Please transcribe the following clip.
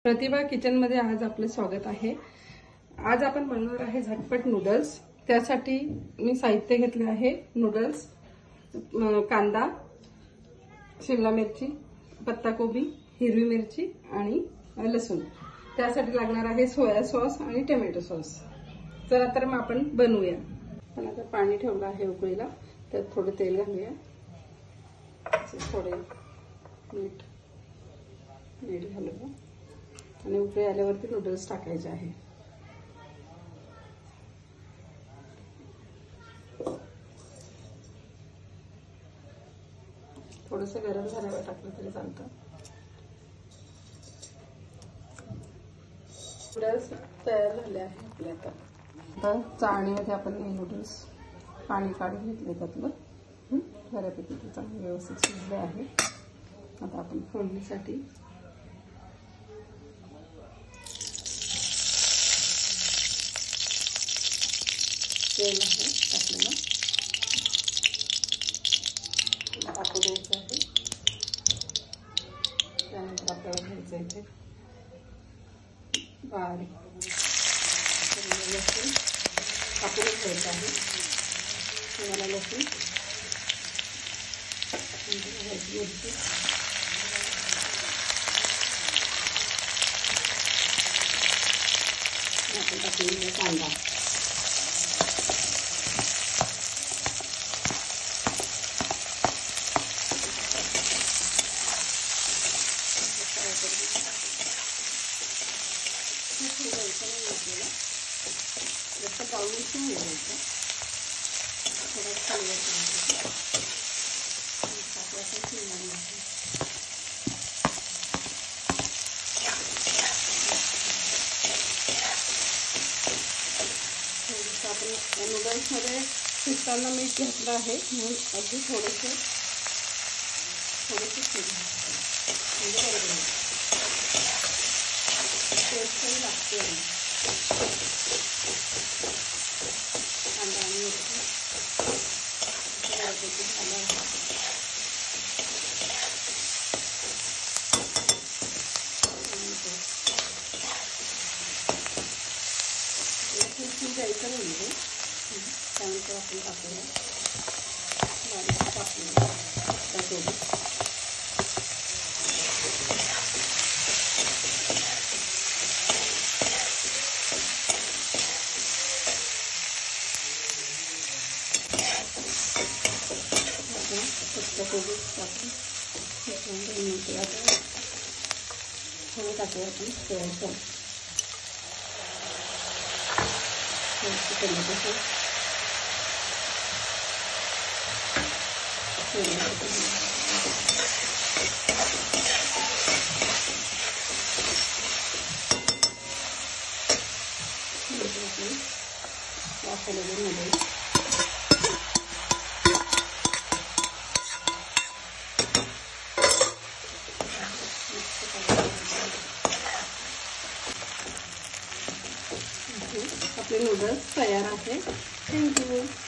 प्रतिभा किचनमध्ये आज आपले स्वागत आहे। आज आपण बनवणार आहे झटपट नूडल्स। त्यासाठी मी साहित्य घेतले आहे नूडल्स, कांदा, शिमला मिरची, पत्ताकोबी, हिरवी मिरची आणि लसूण। त्यासाठी लागणार आहे सोया सॉस आणि टोमॅटो सॉस। चला तर मग आपण बनवूया। पण आता पाणी ठेवलं आहे उकळीला, त्यात थोडे तेल घालूया, थोडे मीठ घालूया आणि उकळी आल्यावरती नूडल्स टाकायचे आहे। थोडंसं गरम झाल्यावर टाकलं तरी चालतं। नूडल्स तयार झाले आहे आपले। आता चाळणीमध्ये आपण हे नूडल्स पाणी काढून घेतले, त्यातलं बऱ्यापैकी ते चांगले व्यवस्थित शिजले आहे। आता आपण फोडणीसाठी तेल आहे टाकलेलं, टाकू द्यायचं आहे। त्यानंतर आपल्याला घ्यायचं इथे बारीक लसूण कापून घ्यायचं आहे। तुम्हाला लसूण, मिरची, आपण टाकलेला कांदा, जसं ब्राउनिश नाही घ्यायचं, थोडं खाली आपण नूडल्समध्ये शिजताना मीठ घातलं आहे, म्हणून अगदी थोडंसं म्हणजे बरोबर टेस्टही लागते। कांदा आणि मिरची बऱ्यापैकी झालं आहे। द्यायचं नाही, त्यानंतर आपण टाकूया बारीक कापून पत्ताकोबी, पत्ताकोबी टाकून त्याच्यानंतर आता थोडं टाकूया आपण सोया सॉस, टोमॅटो सॉस, वाफवलेले नूडल्स, आपले नूडल्स तयार आहे। थँक्यू।